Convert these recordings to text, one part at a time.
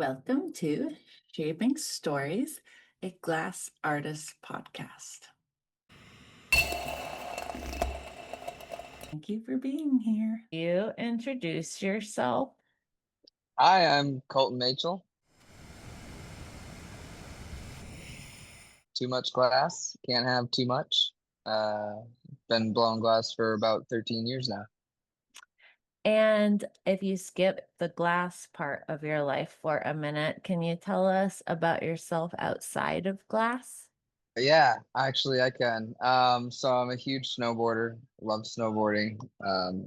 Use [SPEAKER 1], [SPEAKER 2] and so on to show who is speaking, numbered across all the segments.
[SPEAKER 1] Welcome to Shaping Stories, a glass artist podcast. Thank you for being here. You introduce yourself.
[SPEAKER 2] Hi, I'm Colton Machell. Too much glass, can't have too much. Uh, Been blowing glass for about 13 years now.
[SPEAKER 1] And if you skip the glass part of your life for a minute, can you tell us about yourself outside of glass?
[SPEAKER 2] Yeah, actually, I can. So I'm a huge snowboarder, love snowboarding.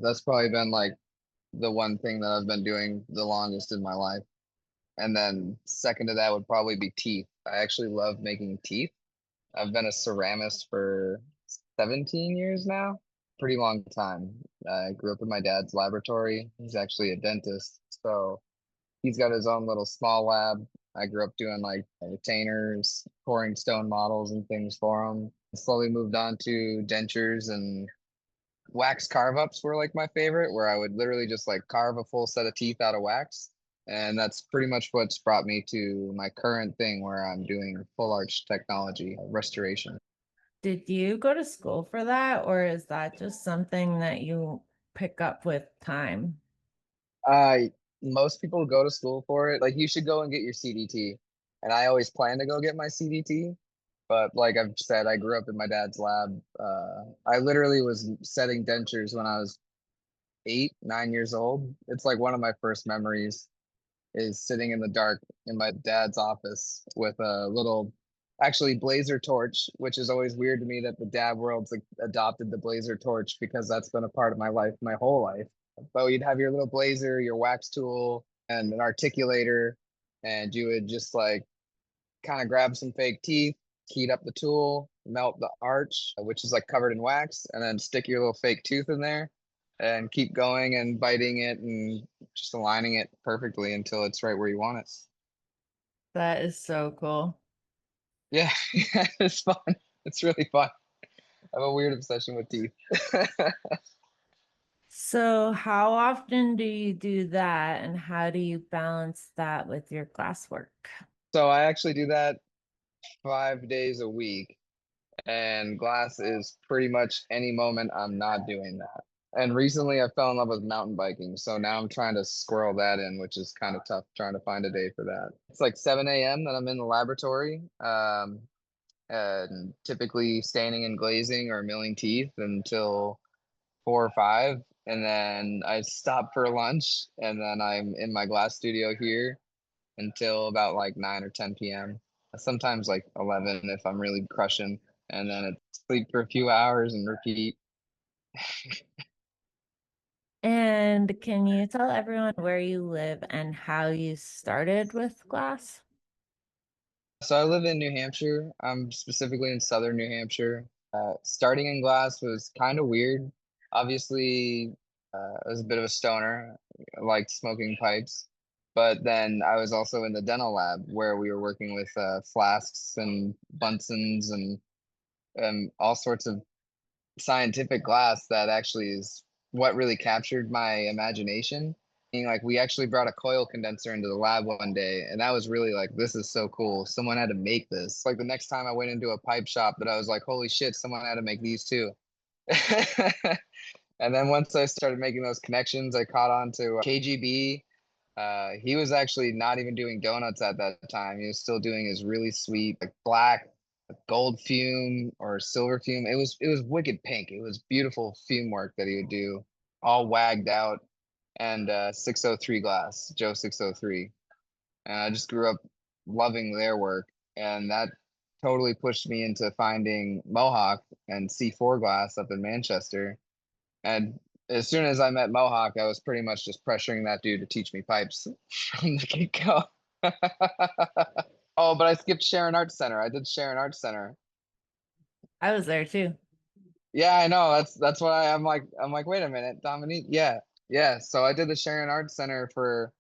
[SPEAKER 2] That's probably been like the one thing that I've been doing the longest in my life. And then second to that would probably be teeth. I actually love making teeth. I've been a ceramist for 17 years now. Pretty long time. I grew up in my dad's laboratory. He's actually a dentist. So he's got his own little small lab. I grew up doing like retainers, pouring stone models and things for him. Slowly moved on to dentures, and wax carve ups were like my favorite, where I would literally just like carve a full set of teeth out of wax. And that's pretty much what's brought me to my current thing where I'm doing full arch technology restoration.
[SPEAKER 1] Did you go to school for that, or is that just something that you pick up with time?
[SPEAKER 2] Uh, Most people go to school for it. Like you should go and get your CDT. And I always plan to go get my CDT. But like I've said, I grew up in my dad's lab. I literally was setting dentures when I was 8, 9 years old. It's like one of my first memories is sitting in the dark in my dad's office with a little, actually blazer torch, which is always weird to me that the dad world's like adopted the blazer torch because that's been a part of my life my whole life. But you'd have your little blazer, your wax tool, and an articulator, and you would just like kind of grab some fake teeth, heat up the tool, melt the arch, which is like covered in wax, and then stick your little fake tooth in there and keep going and biting it and just aligning it perfectly until it's right where you want it.
[SPEAKER 1] That is so cool.
[SPEAKER 2] Yeah, yeah, it's fun. It's really fun. I have a weird obsession with teeth.
[SPEAKER 1] So, how often do you do that, and how do you balance that with your classwork?
[SPEAKER 2] So I actually do that 5 days a week, and glass is pretty much any moment I'm not doing that. And recently I fell in love with mountain biking, so now I'm trying to squirrel that in, which is kind of tough trying to find a day for that. It's like 7 a.m. that I'm in the laboratory, and typically staining and glazing or milling teeth until 4 or 5, and then I stop for lunch, and then I'm in my glass studio here until about like 9 or 10 p.m. Sometimes like 11 if I'm really crushing, and then it's sleep for a few hours and repeat.
[SPEAKER 1] And can you tell everyone where you live and how you started with glass?
[SPEAKER 2] So I live in New Hampshire. I'm specifically in southern New Hampshire. Starting in glass was kind of weird. Obviously, I was a bit of a stoner. I liked smoking pipes. But then I was also in the dental lab where we were working with flasks and Bunsen's and all sorts of scientific glass that actually is what really captured my imagination. Like we actually brought a coil condenser into the lab one day, and that was really like, this is so cool. Someone had to make this. Like the next time I went into a pipe shop, that I was like, holy shit, someone had to make these too. And then once I started making those connections, I caught on to KGB. He was actually not even doing donuts at that time. He was still doing his really sweet, like black gold fume or silver fume. It was wicked pink. It was beautiful fume work that he would do, all wagged out, and 603 glass, Joe 603. And I just grew up loving their work, and that totally pushed me into finding Mohawk and C4 glass up in Manchester. And as soon as I met Mohawk, I was pretty much just pressuring that dude to teach me pipes from the get-go. Oh, but I skipped Sharon Arts Center. I did Sharon Arts Center.
[SPEAKER 1] I was there too.
[SPEAKER 2] Yeah, I know. That's why I'm like, wait a minute, Dominique. Yeah, yeah. So I did the Sharon Arts Center for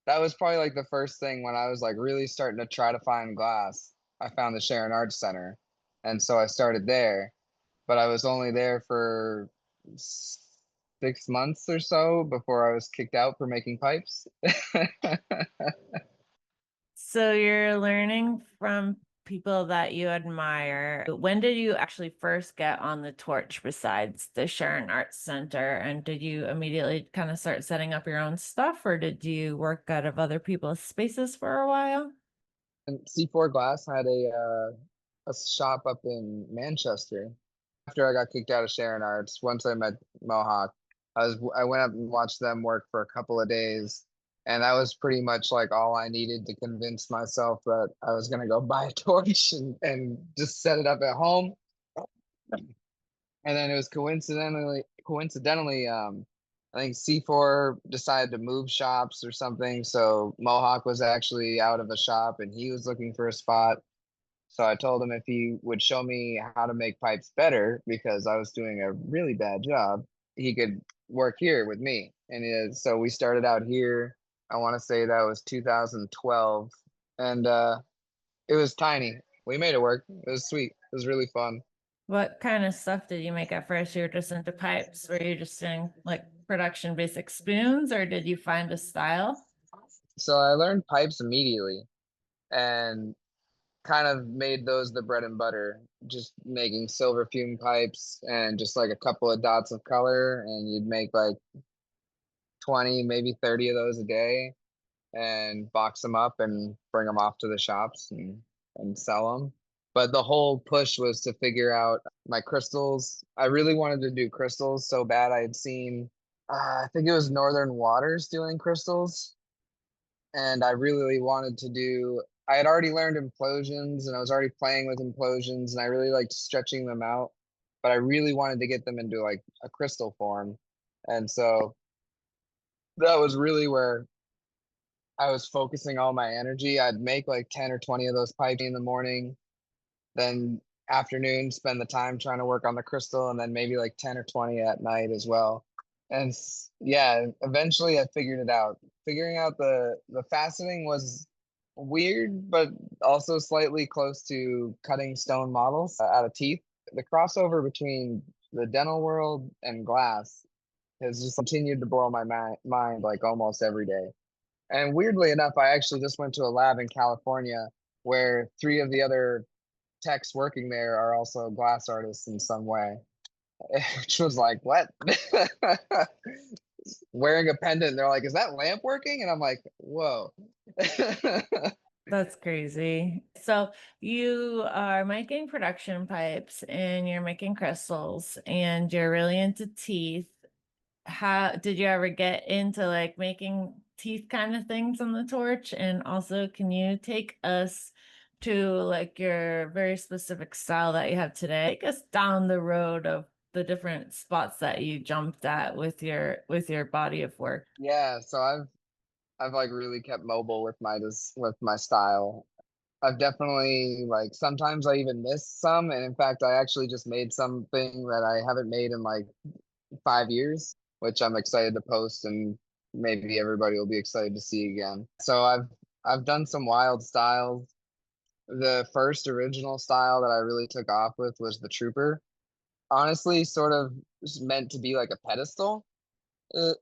[SPEAKER 2] that was probably like the first thing when I was like really starting to try to find glass. I found the Sharon Arts Center, and so I started there. But I was only there for 6 months or so before I was kicked out for making pipes.
[SPEAKER 1] So you're learning from people that you admire. When did you actually first get on the torch besides the Sharon Arts Center? And did you immediately kind of start setting up your own stuff, or did you work out of other people's spaces for a while?
[SPEAKER 2] And C4 Glass had a shop up in Manchester. After I got kicked out of Sharon Arts, once I met Mohawk, I went up and watched them work for a couple of days, and that was pretty much like all I needed to convince myself that I was gonna go buy a torch and just set it up at home. And then it was coincidentally, I think C4 decided to move shops or something, so Mohawk was actually out of a shop and he was looking for a spot. So I told him if he would show me how to make pipes better because I was doing a really bad job, he could work here with me. And so we started out here. I want to say that was 2012, and it was tiny. We made it work. It was sweet. It was really fun.
[SPEAKER 1] What kind of stuff did you make at first? You were just into pipes. Were you just doing like production basic spoons, or did you find a style?
[SPEAKER 2] So I learned pipes immediately and kind of made those the bread and butter, just making silver fume pipes and just like a couple of dots of color, and you'd make like 20, maybe 30 of those a day and box them up and bring them off to the shops and sell them. But the whole push was to figure out my crystals. I really wanted to do crystals so bad. I had seen, I think it was Northern Waters doing crystals, and I really wanted to do. I had already learned implosions, and I was already playing with implosions, and I really liked stretching them out. But I really wanted to get them into like a crystal form, and so that was really where I was focusing all my energy. I'd make like 10 or 20 of those pipes in the morning, then afternoon, spend the time trying to work on the crystal, and then maybe like 10 or 20 at night as well. And yeah, eventually I figured it out. Figuring out the faceting was weird, but also slightly close to cutting stone models out of teeth. The crossover between the dental world and glass has just continued to blow my mind like almost every day. And weirdly enough, I actually just went to a lab in California where three of the other techs working there are also glass artists in some way, which was like, what? Wearing a pendant, they're like, is that lamp working? And I'm like, whoa.
[SPEAKER 1] That's crazy. So you are making production pipes and you're making crystals and you're really into teeth. How did you ever get into like making teeth kind of things on the torch? And also, can you take us to like your very specific style that you have today? Take us down the road of the different spots that you jumped at with your body of work.
[SPEAKER 2] Yeah, so I've like really kept mobile with my style. I've definitely like sometimes I even miss some, and in fact, I actually just made something that I haven't made in like 5 years, which I'm excited to post, and maybe everybody will be excited to see again. So I've done some wild styles. The first original style that I really took off with was the Trooper. Honestly, sort of meant to be like a pedestal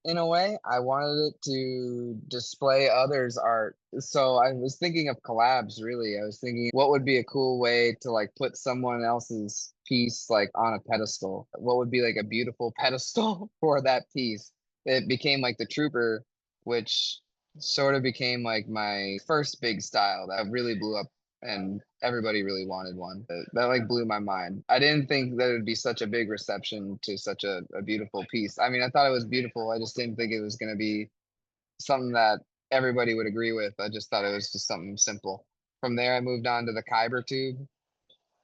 [SPEAKER 2] in a way. I wanted it to display others' art. So I was thinking of collabs, really. I was thinking what would be a cool way to like put someone else's piece like on a pedestal? What would be like a beautiful pedestal for that piece? It became like the Trooper, which sort of became like my first big style that really blew up and everybody really wanted one. That like blew my mind. I didn't think that it would be such a big reception to such a beautiful piece. I mean, I thought it was beautiful. I just didn't think it was going to be something that everybody would agree with. I just thought it was just something simple. From there, I moved on to the Kyber tube.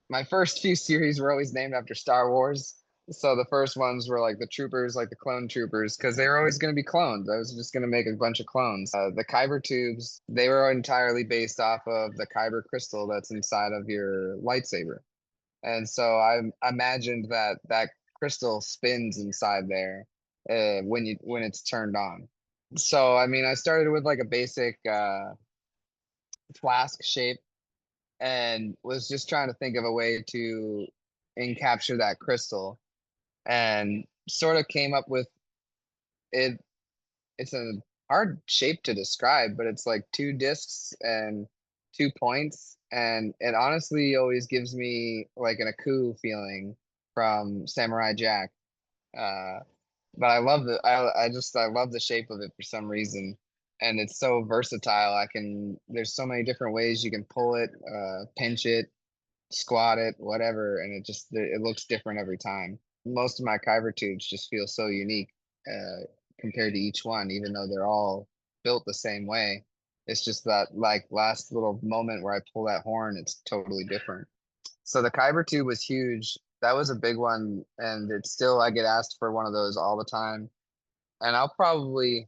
[SPEAKER 2] My first few series were always named after Star Wars. So the first ones were like the troopers, like the clone troopers, because they were always going to be clones. I was just going to make a bunch of clones. The Kyber tubes, they were entirely based off of the Kyber crystal that's inside of your lightsaber. And so I imagined that that crystal spins inside there when it's turned on. So I mean, I started with like a basic flask shape and was just trying to think of a way to encapture that crystal and sort of came up with it. It's a hard shape to describe, but it's like two discs and 2 points, and it honestly always gives me like an Aku feeling from Samurai Jack. Uh, but I love I love the shape of it for some reason, and it's so versatile. There's so many different ways you can pull it, pinch it, squat it, whatever, and it looks different every time. Most of my Kyber tubes just feel so unique compared to each one, even though they're all built the same way. It's just that like last little moment where I pull that horn, it's totally different. So the Kyber tube was huge. That was a big one, and it's still I get asked for one of those all the time, and I'll probably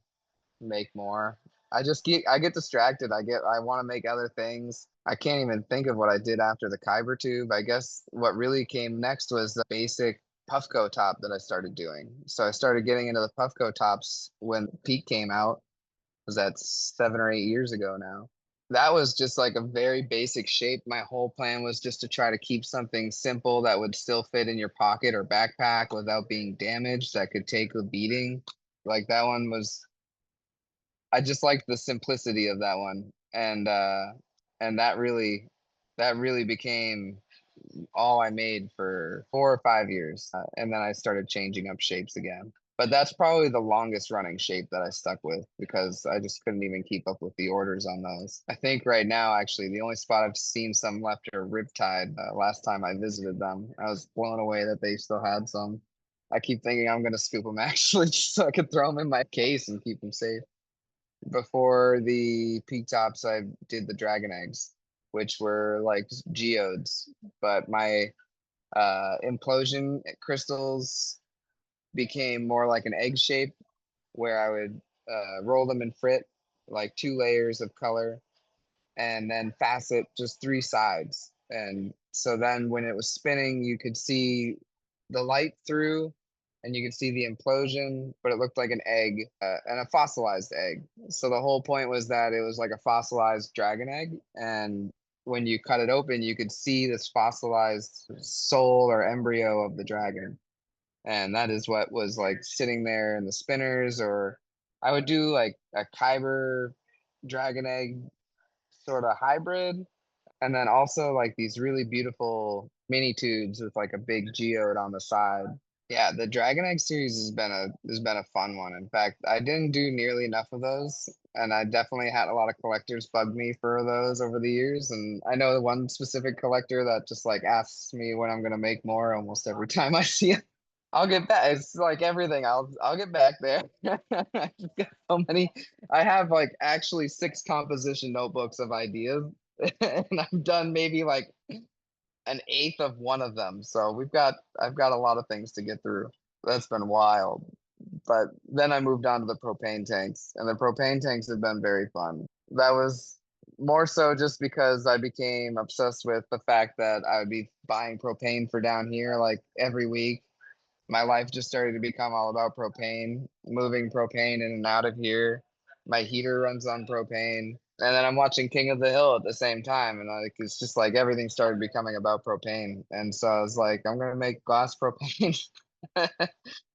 [SPEAKER 2] make more. I get distracted. I want to make other things. I can't even think of what I did after the Kyber tube. I guess what really came next was the basic Puffco top that I started doing. So I started getting into the Puffco tops when Peak came out. Was that 7 or 8 years ago now? That was just like a very basic shape. My whole plan was just to try to keep something simple that would still fit in your pocket or backpack without being damaged, that could take a beating. Like that one was I just liked the simplicity of that one, and that really became all I made for 4 or 5 years, and then I started changing up shapes again. But that's probably the longest running shape that I stuck with because I just couldn't even keep up with the orders on those. I think right now, actually, the only spot I've seen some left are Riptide. Last time I visited them, I was blown away that they still had some. I keep thinking I'm gonna scoop them actually, just so I could throw them in my case and keep them safe. Before the peak tops, I did the dragon eggs, which were like geodes. But my implosion crystals became more like an egg shape, where I would roll them in frit, like 2 layers of color, and then facet just 3 sides. And so then when it was spinning, you could see the light through and you could see the implosion, but it looked like an egg and a fossilized egg. So the whole point was that it was like a fossilized dragon egg. And when you cut it open, you could see this fossilized soul or embryo of the dragon. And that is what was like sitting there in the spinners, or I would do like a Kyber dragon egg sort of hybrid, and then also like these really beautiful mini tubes with like a big geode on the side. Yeah, the Dragon Egg series has been a fun one. In fact, I didn't do nearly enough of those, and I definitely had a lot of collectors bug me for those over the years. And I know one specific collector that just like asks me when I'm gonna make more almost every time I see it. I'll get back. It's like everything. I'll get back there. I just got so many. I have like actually 6 composition notebooks of ideas, and I've done maybe like an eighth of one of them. So I've got a lot of things to get through. That's been wild. But then I moved on to the propane tanks, and the propane tanks have been very fun. That was more so just because I became obsessed with the fact that I would be buying propane for down here like every week. My life just started to become all about propane, moving propane in and out of here. My heater runs on propane. And then I'm watching King of the Hill at the same time. And like it's just like everything started becoming about propane. And so I was like, I'm gonna make glass propane.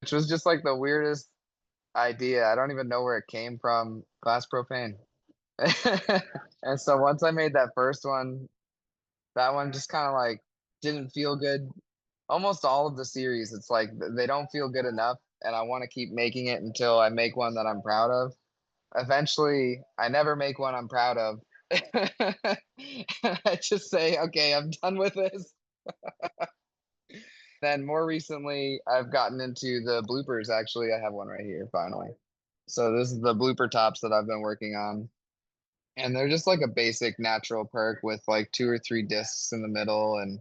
[SPEAKER 2] Which was just like the weirdest idea. I don't even know where it came from. Glass propane. And so once I made that first one, that one just kind of like didn't feel good. Almost all of the series, it's like they don't feel good enough, and I want to keep making it until I make one that I'm proud of. Eventually, I never make one I'm proud of. I just say, okay, I'm done with this. Then more recently, I've gotten into the bloopers. Actually, I have one right here finally. So this is the blooper tops that I've been working on. And they're just like a basic natural perk with like 2 or 3 discs in the middle. And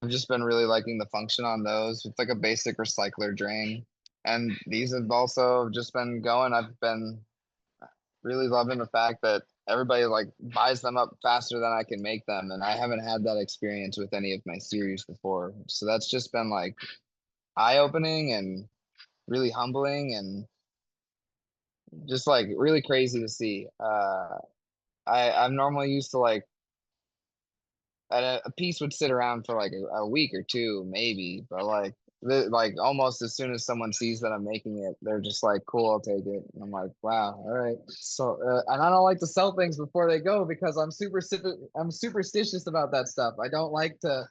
[SPEAKER 2] I've just been really liking the function on those. It's like a basic recycler drain. And these have also just been going. I've been really loving the fact that everybody like buys them up faster than I can make them. And I haven't had that experience with any of my series before. So that's just been like eye opening and really humbling and just like really crazy to see. I'm normally used to like a piece would sit around for like a week or two, maybe, but like Like almost as soon as someone sees that I'm making it, they're just like, "Cool, I'll take it." And I'm like, "Wow, all right." So, and I don't like to sell things before they go because I'm superstitious about that stuff. I don't like to.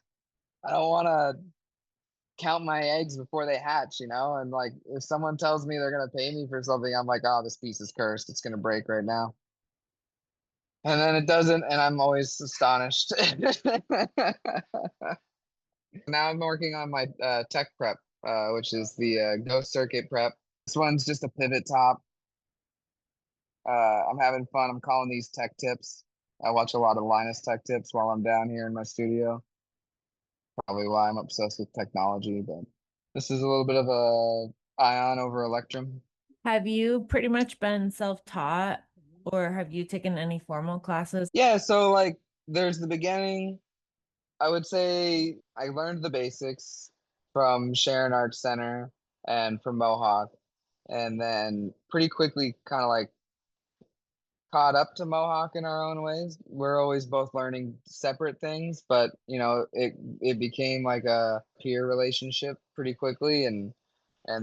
[SPEAKER 2] I don't want to count my eggs before they hatch, you know? And like, if someone tells me they're gonna pay me for something, I'm like, "Oh, this piece is cursed. It's gonna break right now." And then it doesn't, and I'm always astonished. Now I'm working on my tech prep, which is the Ghost Circuit prep. This one's just a pivot top. I'm having fun. I'm calling these tech tips. I watch a lot of Linus tech tips while I'm down here in my studio. Probably why I'm obsessed with technology, but this is a little bit of a ion over electrum.
[SPEAKER 1] Have you pretty much been self-taught or have you taken any formal classes?
[SPEAKER 2] Yeah, so like there's the beginning. I would say I learned the basics from Sharon Arts Center and from Mohawk, and then pretty quickly kind of like caught up to Mohawk in our own ways. We're always both learning separate things, but you know, it became like a peer relationship pretty quickly, and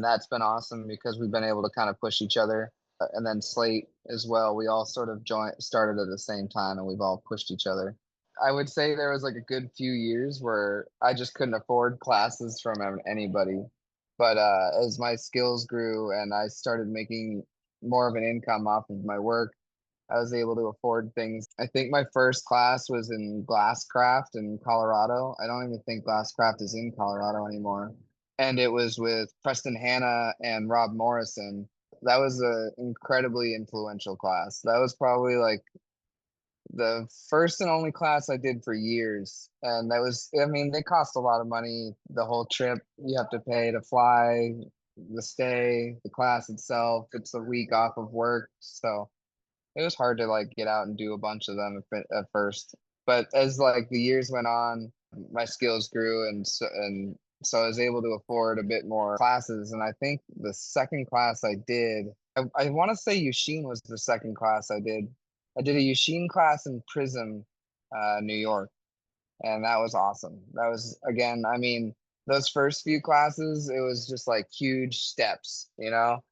[SPEAKER 2] that's been awesome because we've been able to kind of push each other. And then Slate as well. We all sort of joined started at the same time, and we've all pushed each other. I would say there was like a good few years where I just couldn't afford classes from anybody. But as my skills grew and I started making more of an income off of my work, I was able to afford things. I think my first class was in Glasscraft in Colorado. I don't even think Glasscraft is in Colorado anymore. And it was with Preston Hanna and Rob Morrison. That was an incredibly influential class. That was probably like the first and only class I did for years. And that was, I mean, they cost a lot of money. The whole trip you have to pay to fly, the stay, the class itself. It's a week off of work. So it was hard to like get out and do a bunch of them at first. But as like the years went on, my skills grew, and so I was able to afford a bit more classes. And I think the second class I did, I want to say Yushin was the second class I did. I did a Yushin class in Prism, New York, and that was awesome. That was again, I mean, those first few classes, it was just like huge steps, you know.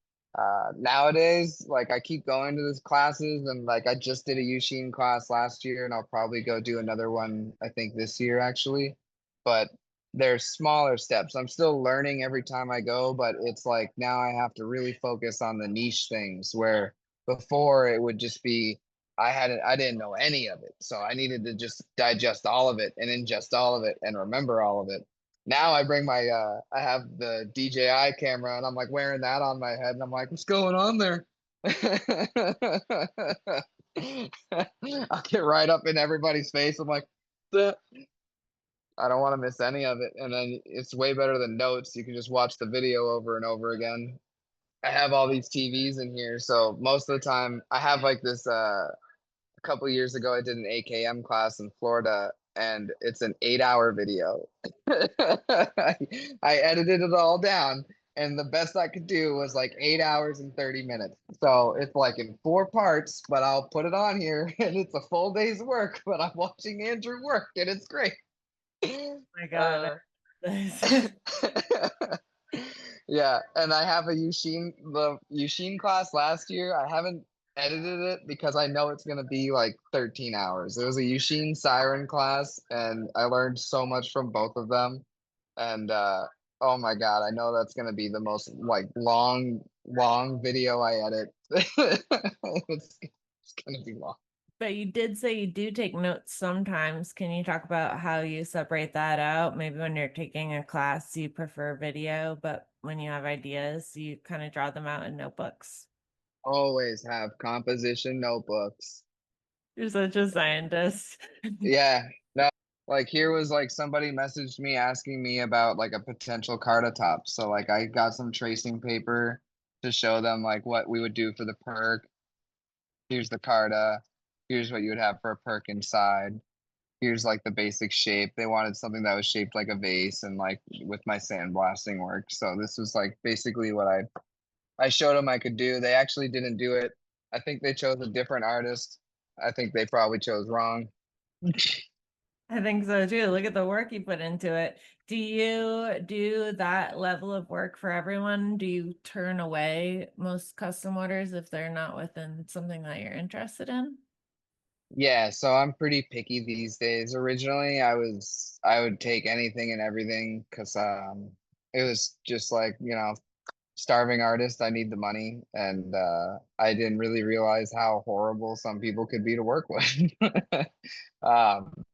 [SPEAKER 2] Nowadays, like I keep going to these classes, and like I just did a Yushin class last year, and I'll probably go do another one, I think this year actually. But they're smaller steps. I'm still learning every time I go, but it's like now I have to really focus on the niche things where before it would just be I didn't know any of it. So I needed to just digest all of it and ingest all of it and remember all of it. Now I bring my I have the DJI camera and I'm like wearing that on my head and I'm like, what's going on there? I'll get right up in everybody's face. I'm like, "Duh." I don't want to miss any of it. And then it's way better than notes. You can just watch the video over and over again. I have all these TVs in here, so most of the time I have like this a couple years ago, I did an AKM class in Florida, and it's an 8 hour video. I edited it all down, and the best I could do was like 8 hours and 30 minutes. So it's like in four parts, but I'll put it on here, and it's a full day's work. But I'm watching Andrew work, and it's great.
[SPEAKER 1] My God.
[SPEAKER 2] Uh, yeah, and I have the Yushin class last year. I haven't edited it because I know it's gonna be like 13 hours. It was a Yushin Siren class, and I learned so much from both of them. And oh my God, I know that's gonna be the most like long video I edit. It's gonna be long.
[SPEAKER 1] But you did say you do take notes sometimes. Can you talk about how you separate that out? Maybe when you're taking a class, you prefer video, but when you have ideas, you kind of draw them out in notebooks.
[SPEAKER 2] Always have composition notebooks.
[SPEAKER 1] You're such a scientist.
[SPEAKER 2] Yeah, no, like here was like somebody messaged me asking me about like a potential carta top. So like I got some tracing paper to show them like what we would do for the perk. Here's the carta. Here's what you would have for a perk inside. Here's like the basic shape. They wanted something that was shaped like a vase and like with my sandblasting work. So this was like basically what I showed them I could do. They actually didn't do it. I think they chose a different artist. I think they probably chose wrong.
[SPEAKER 1] I think so too. Look at the work you put into it. Do you do that level of work for everyone? Do you turn away most custom orders if they're not within something that you're interested in?
[SPEAKER 2] Yeah, so I'm pretty picky these days. Originally, I would take anything and everything because it was just like, starving artist, I need the money, and I didn't really realize how horrible some people could be to work with.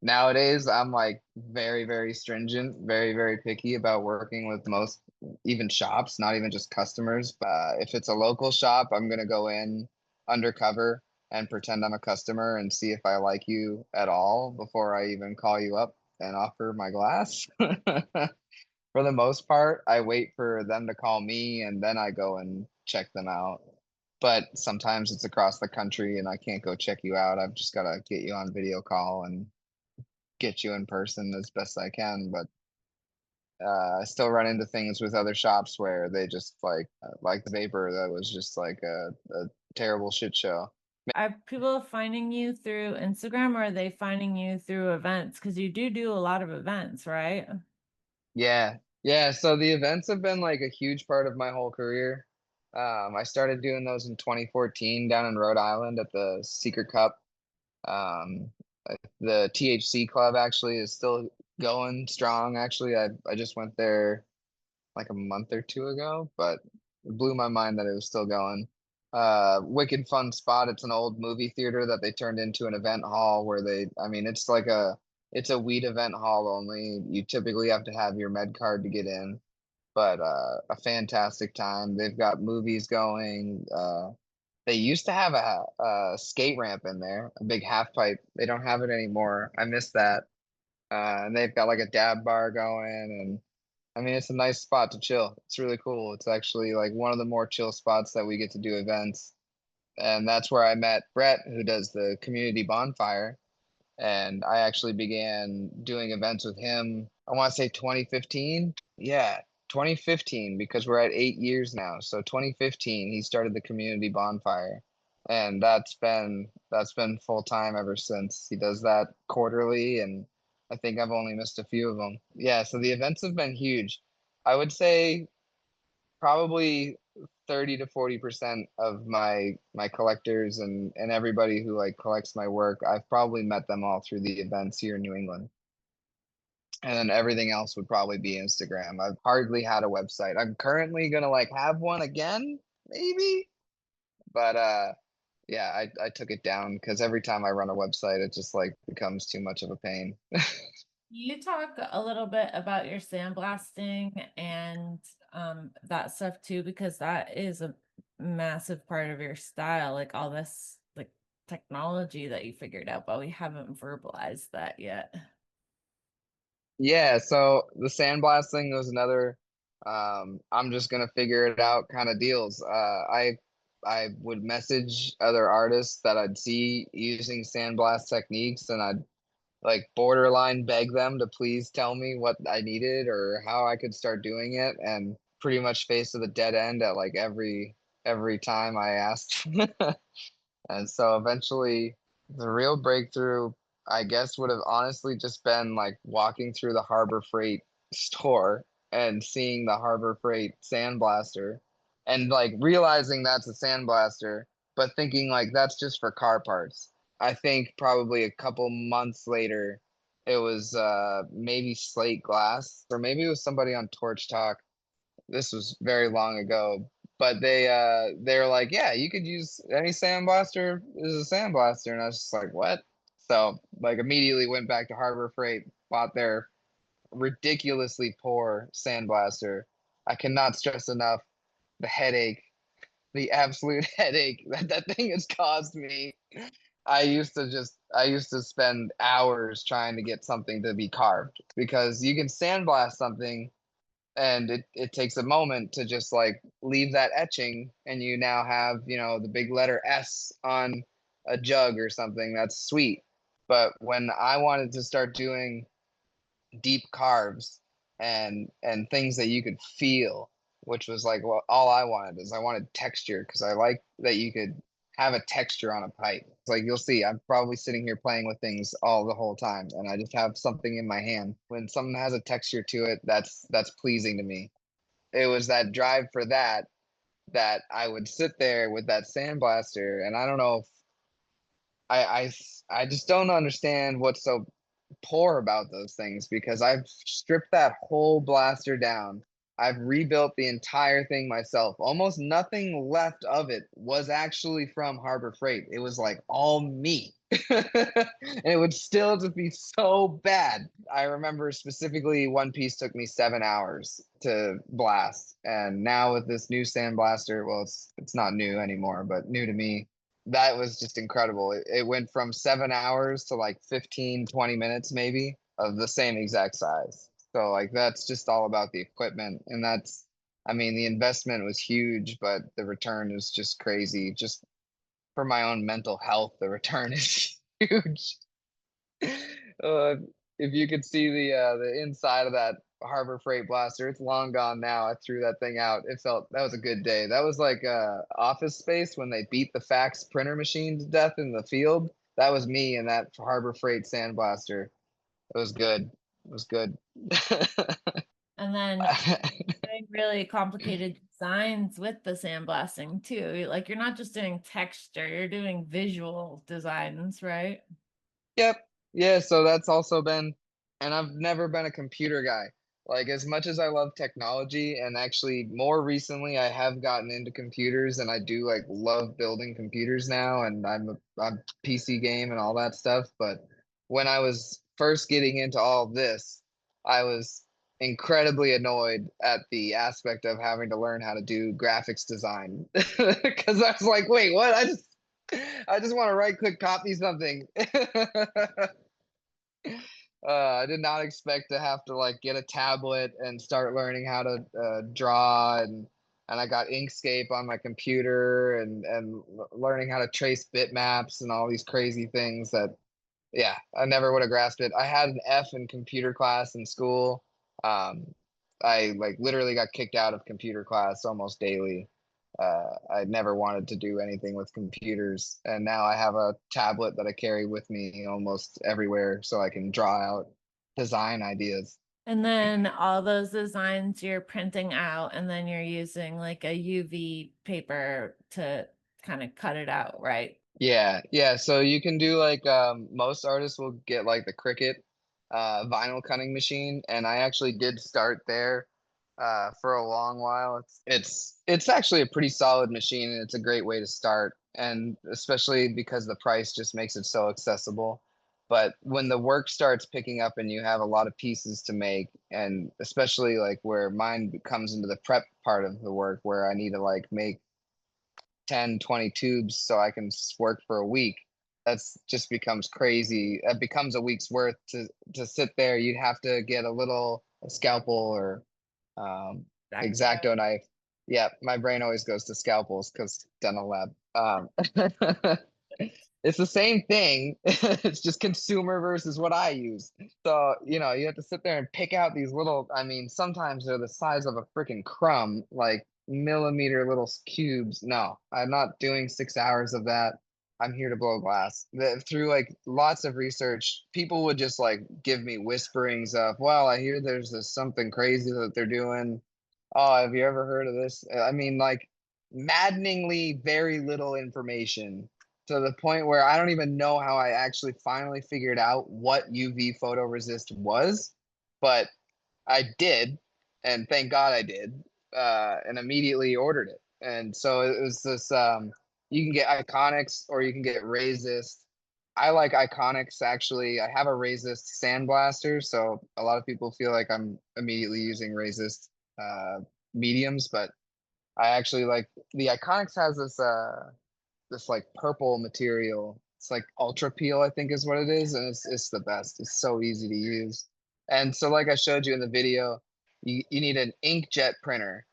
[SPEAKER 2] Nowadays, I'm like very, very stringent, very, very picky about working with most, even shops, not even just customers. If it's a local shop, I'm gonna go in undercover and pretend I'm a customer and see if I like you at all before I even call you up and offer my glass. For the most part, I wait for them to call me and then I go and check them out. But sometimes it's across the country and I can't go check you out. I've just got to get you on video call and get you in person as best I can. But I still run into things with other shops where they just like the vapor that was just like a terrible shit show.
[SPEAKER 1] Are people finding you through Instagram or are they finding you through events? Because you do a lot of events, right?
[SPEAKER 2] Yeah. Yeah, so the events have been like a huge part of my whole career. I started doing those in 2014 down in Rhode Island at the Secret Cup. Um, the THC Club actually is still going strong. Actually, I just went there like a month or two ago, but it blew my mind that it was still going. Wicked fun spot. It's an old movie theater that they turned into an event hall where I mean, it's a weed event hall only. You typically have to have your med card to get in, but a fantastic time. They've got movies going. They used to have a skate ramp in there, a big half pipe. They don't have it anymore. I miss that. And they've got like a dab bar going, and I mean, it's a nice spot to chill. It's really cool. It's actually like one of the more chill spots that we get to do events. And that's where I met Brett, who does the community bonfire. And I actually began doing events with him, I want to say 2015. Yeah, 2015, because we're at 8 years now. So 2015, he started the community bonfire. And that's been full time ever since. He does that quarterly, and I think I've only missed a few of them. Yeah, so the events have been huge. I would say probably 30 to 40% of my collectors and everybody who like collects my work, I've probably met them all through the events here in New England. And then everything else would probably be Instagram. I've hardly had a website. I'm currently gonna like have one again, maybe. But yeah, I took it down because every time I run a website, it just like becomes too much of a pain.
[SPEAKER 1] You talk a little bit about your sandblasting and that stuff too, because that is a massive part of your style, like all this like technology that you figured out, but we haven't verbalized that yet.
[SPEAKER 2] Yeah, so the sandblast thing was another I'm just gonna figure it out kind of deals. I would message other artists that I'd see using sandblast techniques and I'd like borderline beg them to please tell me what I needed or how I could start doing it and pretty much face to the dead end at like every time I asked. And so eventually, the real breakthrough, I guess, would have honestly just been like walking through the Harbor Freight store and seeing the Harbor Freight sandblaster and like realizing that's a sandblaster, but thinking like that's just for car parts. I think probably a couple months later, it was maybe Slate Glass, or maybe it was somebody on Torch Talk. This was very long ago, but they're like, yeah, you could use any sandblaster is a sandblaster, and I was just like, what? So like immediately went back to Harbor Freight, bought their ridiculously poor sandblaster. I cannot stress enough the headache, the absolute headache that that thing has caused me. I used to spend hours trying to get something to be carved because you can sandblast something and it takes a moment to just like leave that etching and you now have the big letter S on a jug or something that's sweet. But when I wanted to start doing deep carves and things that you could feel, which was like, well, all I wanted is I wanted texture because I like that you could. have a texture on a pipe. It's like you'll see, I'm probably sitting here playing with things all the whole time, and I just have something in my hand. When something has a texture to it, that's pleasing to me. It was that drive for that that I would sit there with that sandblaster, and I don't know if I just don't understand what's so poor about those things because I've stripped that whole blaster down. I've rebuilt the entire thing myself. Almost nothing left of it was actually from Harbor Freight. It was like all me. And it would still just be so bad. I remember specifically one piece took me 7 hours to blast. And now with this new sandblaster, well, it's not new anymore, but new to me, that was just incredible. It went from 7 hours to like 15, 20 minutes maybe of the same exact size. So like that's just all about the equipment. And that's, I mean, the investment was huge, but the return is just crazy. Just for my own mental health, the return is huge. Uh, if you could see the inside of that Harbor Freight blaster, it's long gone now. I threw that thing out. It felt that was a good day. That was like Office Space when they beat the fax printer machine to death in the field. That was me in that Harbor Freight sandblaster. It was good. It was good.
[SPEAKER 1] And then doing really complicated designs with the sandblasting too. Like you're not just doing texture, you're doing visual designs, right?
[SPEAKER 2] Yep. Yeah, so that's also been, and I've never been a computer guy. Like as much as I love technology, and actually more recently I have gotten into computers and I do like love building computers now, and I'm PC game and all that stuff, but when I was first getting into all this, I was incredibly annoyed at the aspect of having to learn how to do graphics design because I was like, wait, what? I just want to right click copy something. I did not expect to have to like get a tablet and start learning how to draw, and I got Inkscape on my computer and learning how to trace bitmaps and all these crazy things that, yeah, I never would have grasped it. I had an F in computer class in school. Um, I like literally got kicked out of computer class almost daily. I never wanted to do anything with computers, and now I have a tablet that I carry with me almost everywhere so I can draw out design ideas.
[SPEAKER 1] And then all those designs you're printing out and then you're using like a UV paper to kind of cut it out, right?
[SPEAKER 2] Yeah, yeah. So you can do like most artists will get like the Cricut vinyl cutting machine, and I actually did start there for a long while. It's actually a pretty solid machine, and it's a great way to start, and especially because the price just makes it so accessible. But when the work starts picking up and you have a lot of pieces to make, and especially like where mine comes into the prep part of the work where I need to like make 10, 20 tubes so I can work for a week. That's just becomes crazy. It becomes a week's worth to sit there. You'd have to get a little a scalpel or
[SPEAKER 1] Exacto.
[SPEAKER 2] X-Acto knife. Yeah, my brain always goes to scalpels because dental lab. It's the same thing. It's just consumer versus what I use. So, you have to sit there and pick out these little, I mean, sometimes they're the size of a freaking crumb, like millimeter little cubes. No, I'm not doing 6 hours of that. I'm here to blow glass. Through like lots of research, people would just like give me whisperings of, well, I hear there's this something crazy that they're doing. Oh, have you ever heard of this? I mean, like maddeningly very little information to the point where I don't even know how I actually finally figured out what UV photoresist was, but I did, and thank God I did, and immediately ordered it. And so it was this. You can get Iconics or you can get Resist. I like Iconics actually. I have a Resist sandblaster, so a lot of people feel like I'm immediately using Resist mediums, but I actually like the Iconics has this like purple material. It's like ultra peel, I think is what it is, and it's the best. It's so easy to use. And so, like I showed you in the video, you need an inkjet printer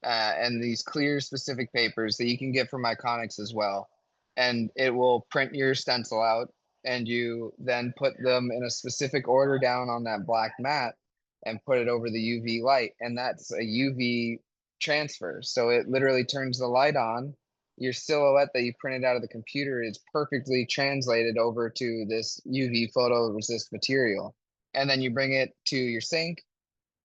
[SPEAKER 2] and these clear specific papers that you can get from Iconics as well. And it will print your stencil out, and you then put them in a specific order down on that black mat and put it over the UV light, and that's a UV transfer. So it literally turns the light on your silhouette that you printed out of the computer is perfectly translated over to this UV photoresist material. And then you bring it to your sink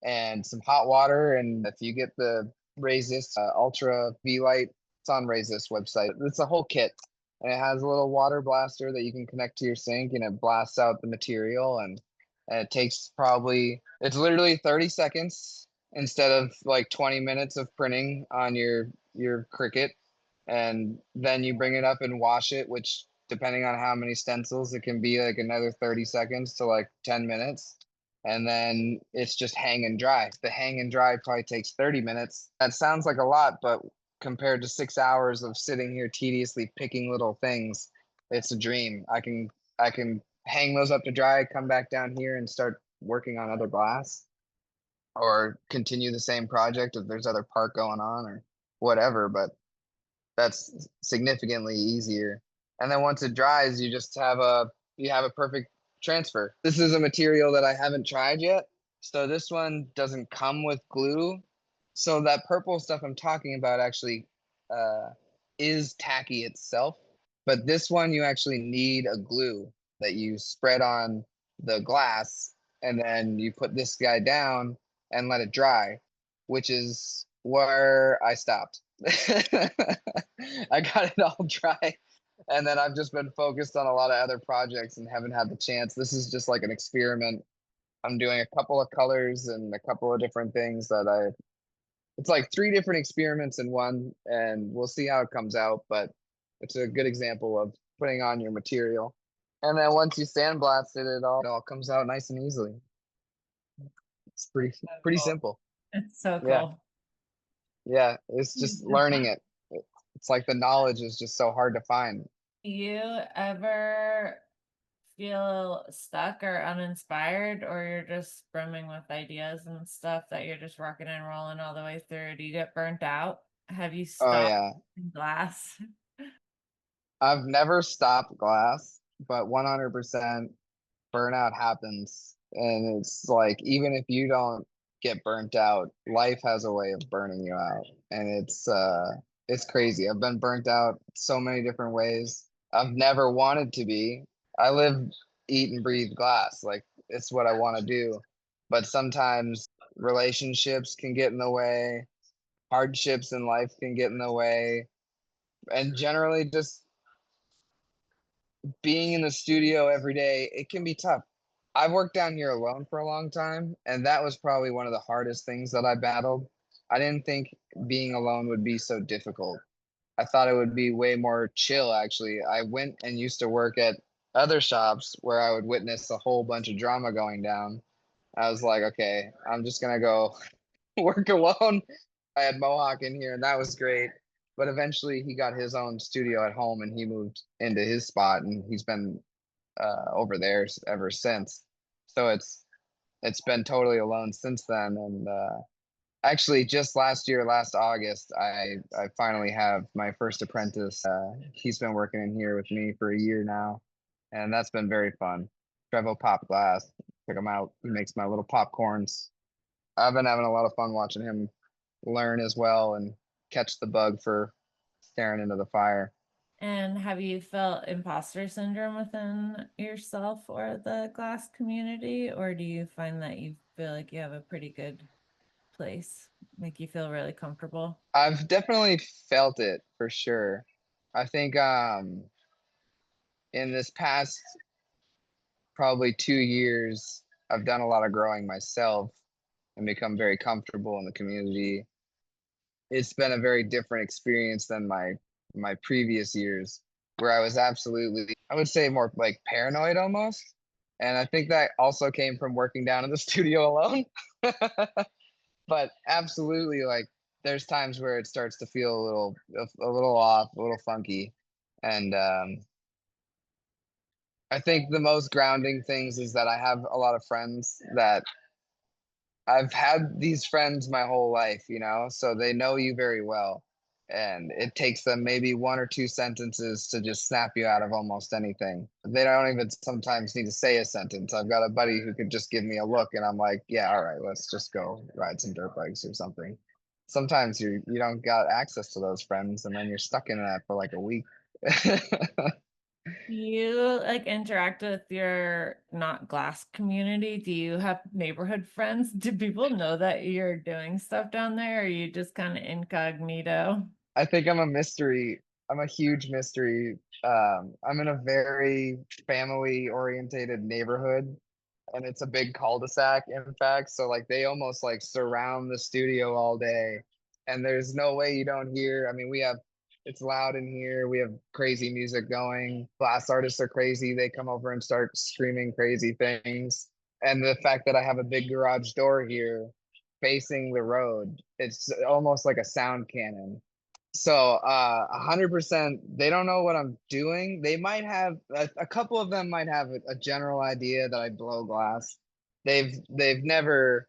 [SPEAKER 2] and some hot water. And if you get the Resist Ultra V Light, it's on Resist website. It's a whole kit, and it has a little water blaster that you can connect to your sink, and it blasts out the material. And it takes probably it's literally 30 seconds instead of like 20 minutes of printing on your Cricut. And then you bring it up and wash it, which depending on how many stencils, it can be like another 30 seconds to like 10 minutes. And then it's just hang and dry. The hang and dry probably takes 30 minutes. That sounds like a lot, but compared to 6 hours of sitting here tediously picking little things, it's a dream. I can hang those up to dry, come back down here and start working on other glass, or continue the same project if there's other part going on or whatever. But that's significantly easier. And then once it dries, you have a perfect transfer. This is a material that I haven't tried yet. So this one doesn't come with glue. So that purple stuff I'm talking about actually uh, is tacky itself. But this one you actually need a glue that you spread on the glass, and then you put this guy down and let it dry, which is where I stopped. I got it all dry, and then I've just been focused on a lot of other projects and haven't had the chance. This is just like an experiment. I'm doing a couple of colors and a couple of different things that it's like three different experiments in one, and we'll see how it comes out. But it's a good example of putting on your material. And then once you sandblast it, it all comes out nice and easily. It's pretty
[SPEAKER 1] Cool.
[SPEAKER 2] simple.
[SPEAKER 1] It's so
[SPEAKER 2] Yeah.
[SPEAKER 1] cool.
[SPEAKER 2] Yeah. It's just learning it. It's like the knowledge is just so hard to find.
[SPEAKER 1] You ever feel stuck or uninspired, or you're just brimming with ideas and stuff that you're just rocking and rolling all the way through? Do you get burnt out? Have you
[SPEAKER 2] Oh
[SPEAKER 1] stopped
[SPEAKER 2] yeah.
[SPEAKER 1] in glass?
[SPEAKER 2] I've never stopped glass, but 100% burnout happens. And it's like, even if you don't get burnt out, life has a way of burning you out. And it's crazy. I've been burnt out so many different ways. I've never wanted to be. I live, eat, and breathe glass. Like, it's what I want to do. But sometimes relationships can get in the way, hardships in life can get in the way, and generally just being in the studio every day, it can be tough. I've worked down here alone for a long time, and that was probably one of the hardest things that I battled. I didn't think being alone would be so difficult. I thought it would be way more chill, actually. I went and used to work at other shops where I would witness a whole bunch of drama going down. I was like, okay, I'm just gonna go work alone. I had Mohawk in here, and that was great. But eventually, he got his own studio at home, and he moved into his spot, and he's been over there ever since. So it's been totally alone since then. And actually, just last year, last August, I finally have my first apprentice. He's been working in here with me for a year now, and that's been very fun. Trevo Pop Glass, check him out. He makes my little popcorns. I've been having a lot of fun watching him learn as well and catch the bug for staring into the fire.
[SPEAKER 1] And have you felt imposter syndrome within yourself or the glass community, or do you find that you feel like you have a pretty good place, make you feel really comfortable?
[SPEAKER 2] I've definitely felt it for sure. I think in this past probably 2 years, I've done a lot of growing myself and become very comfortable in the community. It's been a very different experience than my previous years, where I was absolutely, I would say, more like paranoid almost. And I think that also came from working down in the studio alone. But absolutely, like, there's times where it starts to feel a little off, a little funky. And I think the most grounding things is that I have a lot of friends that I've had these friends my whole life, so they know you very well. And it takes them maybe one or two sentences to just snap you out of almost anything. They don't even sometimes need to say a sentence. I've got a buddy who could just give me a look, and I'm like, yeah, all right, let's just go ride some dirt bikes or something. sometimes you don't got access to those friends, and then you're stuck in that for like a week.
[SPEAKER 1] Do you like interact with your not glass community? Do you have neighborhood friends? Do people know that you're doing stuff down there, or are you just kind of incognito?
[SPEAKER 2] I think I'm a mystery. I'm a huge mystery. I'm in a very family orientated neighborhood, and it's a big cul-de-sac, in fact. So like they almost like surround the studio all day, and there's no way you don't hear. I mean, it's loud in here. We have crazy music going. Glass artists are crazy. They come over and start screaming crazy things. And the fact that I have a big garage door here facing the road, it's almost like a sound cannon. So 100%, they don't know what I'm doing. They might have a couple of them might have a general idea that I blow glass. They've never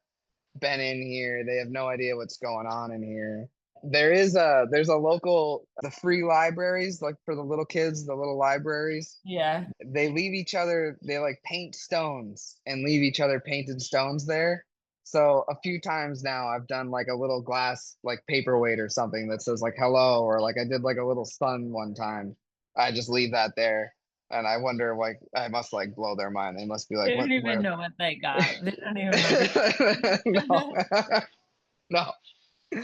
[SPEAKER 2] been in here. They have no idea what's going on in here. There's a local the free libraries like for the little kids, the little libraries.
[SPEAKER 1] Yeah.
[SPEAKER 2] They like paint stones and leave each other painted stones there. So a few times now I've done like a little glass like paperweight or something that says like hello, or like I did like a little sun one time. I just leave that there. And I wonder, like, I must like blow their mind. They must be like,
[SPEAKER 1] They don't
[SPEAKER 2] what,
[SPEAKER 1] even
[SPEAKER 2] where?
[SPEAKER 1] know what they got. They don't even understand.
[SPEAKER 2] No, no.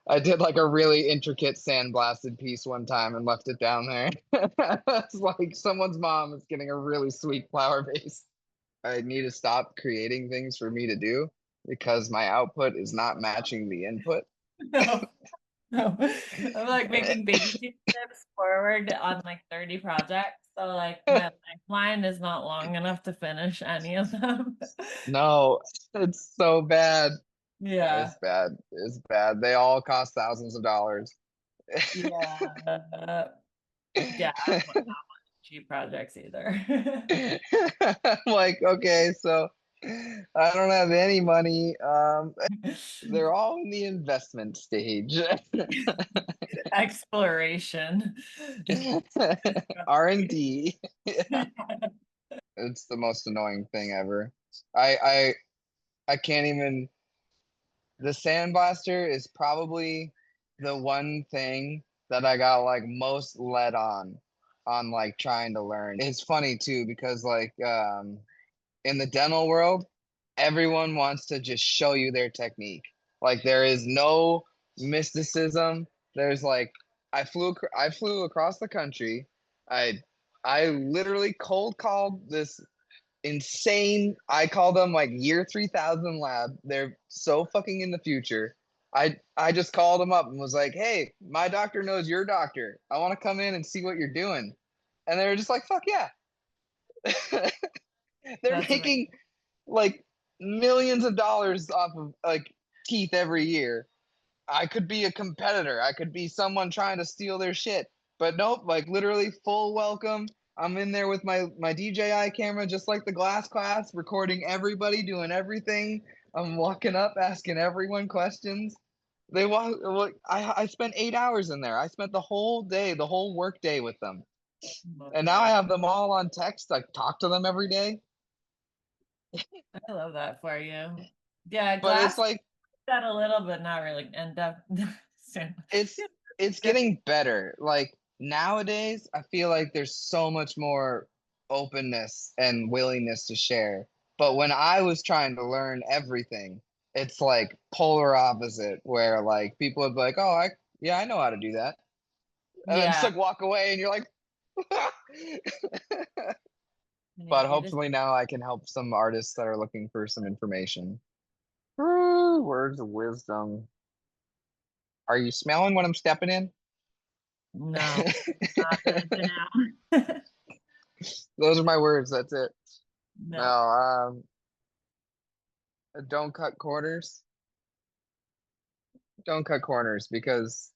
[SPEAKER 2] I did like a really intricate sandblasted piece one time and left it down there. It's like someone's mom is getting a really sweet flower vase. I need to stop creating things for me to do because my output is not matching the input.
[SPEAKER 1] No, no. I'm like making baby steps forward on like 30 projects. So like my lifeline is not long enough to finish any of them.
[SPEAKER 2] No, it's so bad.
[SPEAKER 1] Yeah.
[SPEAKER 2] It's bad. It's bad. They all cost thousands of dollars.
[SPEAKER 1] Yeah. Yeah, I don't want cheap projects either.
[SPEAKER 2] Like, okay, so I don't have any money. They're all in the investment stage.
[SPEAKER 1] Exploration.
[SPEAKER 2] R&D. Yeah, it's the most annoying thing ever. I I can't even the sandblaster is probably the one thing that I got like most led on like trying to learn. It's funny too because like in the dental world, everyone wants to just show you their technique. Like there is no mysticism. There's like I flew across the country. I I literally cold called this insane. I call them like year 3000 lab. They're so fucking in the future. I just called them up and was like, "Hey, my doctor knows your doctor. I want to come in and see what you're doing." And they were just like, "Fuck yeah." They're
[SPEAKER 1] That's amazing.
[SPEAKER 2] making like millions of dollars off of like teeth every year. I could be a competitor. I could be someone trying to steal their shit. But nope, like literally full welcome. I'm in there with my DJI camera, just like the glass class, recording everybody, doing everything. I'm walking up, asking everyone questions. They want. Look, I spent 8 hours in there. I spent the whole day, the whole work day with them,
[SPEAKER 1] Love
[SPEAKER 2] and now I
[SPEAKER 1] that.
[SPEAKER 2] have them all on text. I talk to them every day.
[SPEAKER 1] I love that for you. Yeah,
[SPEAKER 2] But it's
[SPEAKER 1] glass
[SPEAKER 2] like
[SPEAKER 1] that a little, but not really. And soon.
[SPEAKER 2] it's
[SPEAKER 1] Yeah,
[SPEAKER 2] it's
[SPEAKER 1] different.
[SPEAKER 2] getting better. Like nowadays, I feel like there's so much more openness and willingness to share. But when I was trying to learn everything, it's like polar opposite, where like people would be like, "Oh, I yeah, I know how to do that," and then just
[SPEAKER 1] Yeah.
[SPEAKER 2] like walk away, and you're like.
[SPEAKER 1] Yeah,
[SPEAKER 2] But
[SPEAKER 1] you just
[SPEAKER 2] hopefully now I can help some artists that are looking for some information. Ooh, words of wisdom. Are you smelling what I'm stepping in?
[SPEAKER 1] no, not right now.
[SPEAKER 2] Those are my words. That's it. No,
[SPEAKER 1] No.
[SPEAKER 2] don't cut corners. Don't cut corners because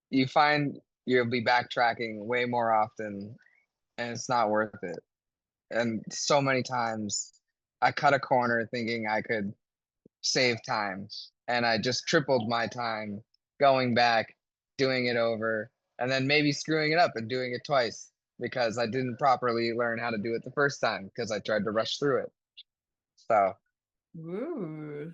[SPEAKER 2] you find you'll be backtracking way more often and it's not worth it. And so many times I cut a corner thinking I could save time and I just tripled my time going back, doing it over, and then maybe screwing it up and doing it twice because I didn't properly learn how to do it the first time because I tried to rush through it. So
[SPEAKER 1] Ooh.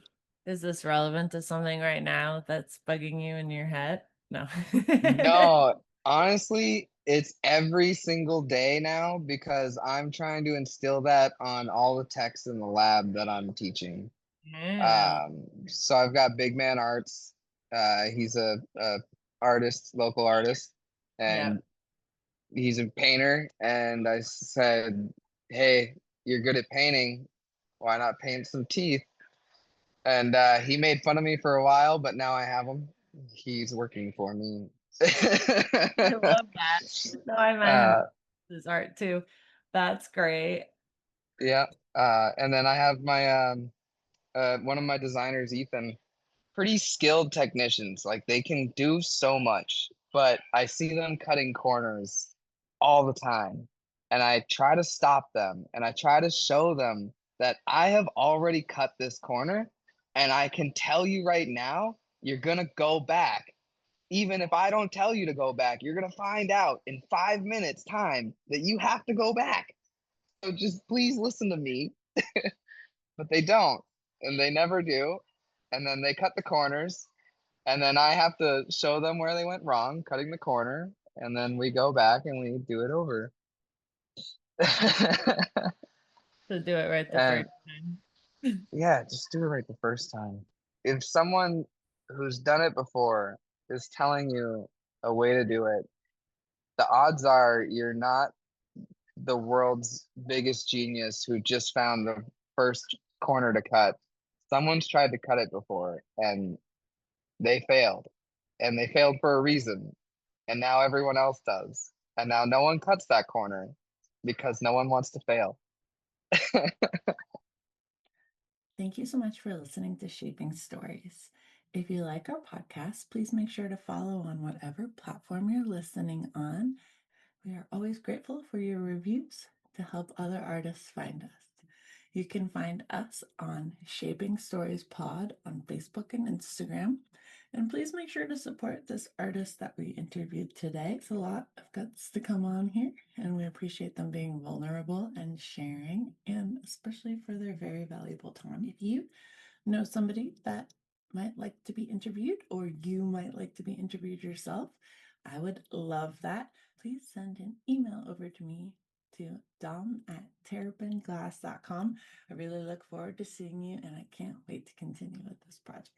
[SPEAKER 1] Is this relevant to something right now that's bugging you in your head? No.
[SPEAKER 2] No, honestly, it's every single day now because I'm trying to instill that on all the techs in the lab that I'm teaching.
[SPEAKER 1] Yeah.
[SPEAKER 2] So I've got Big Man Arts. He's a artist, local artist,
[SPEAKER 1] Yep.
[SPEAKER 2] and he's a painter. And I said, "Hey, you're good at painting. Why not paint some teeth?" And he made fun of me for a while, but now I have him. He's working for me.
[SPEAKER 1] I love that. No, I met him
[SPEAKER 2] uh,
[SPEAKER 1] his art too. That's great.
[SPEAKER 2] yeah. And then I have my one of my designers, Ethan. Pretty skilled technicians. Like they can do so much, but I see them cutting corners all the time. And I try to stop them and I try to show them that I have already cut this corner and I can tell you right now, you're gonna go back. Even if I don't tell you to go back, you're gonna find out in 5 minutes time that you have to go back. So just please listen to me. But they don't, and they never do. And then they cut the corners and then I have to show them where they went wrong, cutting the corner, and then we go back and we do it over.
[SPEAKER 1] To do it right the
[SPEAKER 2] And
[SPEAKER 1] first time.
[SPEAKER 2] yeah, just do it right the first time. If someone who's done it before is telling you a way to do it, the odds are you're not the world's biggest genius who just found the first corner to cut. Someone's tried to cut it before and they failed. And they failed for a reason. And now everyone else does. And now no one cuts that corner because no one wants to fail.
[SPEAKER 3] Thank you so much for listening to Shaping Stories. If you like our podcast, please make sure to follow on whatever platform you're listening on. We are always grateful for your reviews to help other artists find us. You can find us on Shaping Stories Pod on Facebook and Instagram. And please make sure to support this artist that we interviewed today. It's a lot of guts to come on here, and we appreciate them being vulnerable and sharing, and especially for their very valuable time. If you know somebody that might like to be interviewed, or you might like to be interviewed yourself, I would love that. Please send an email over to me to dom@terrapinglass.com. I really look forward to seeing you, and I can't wait to continue with this project.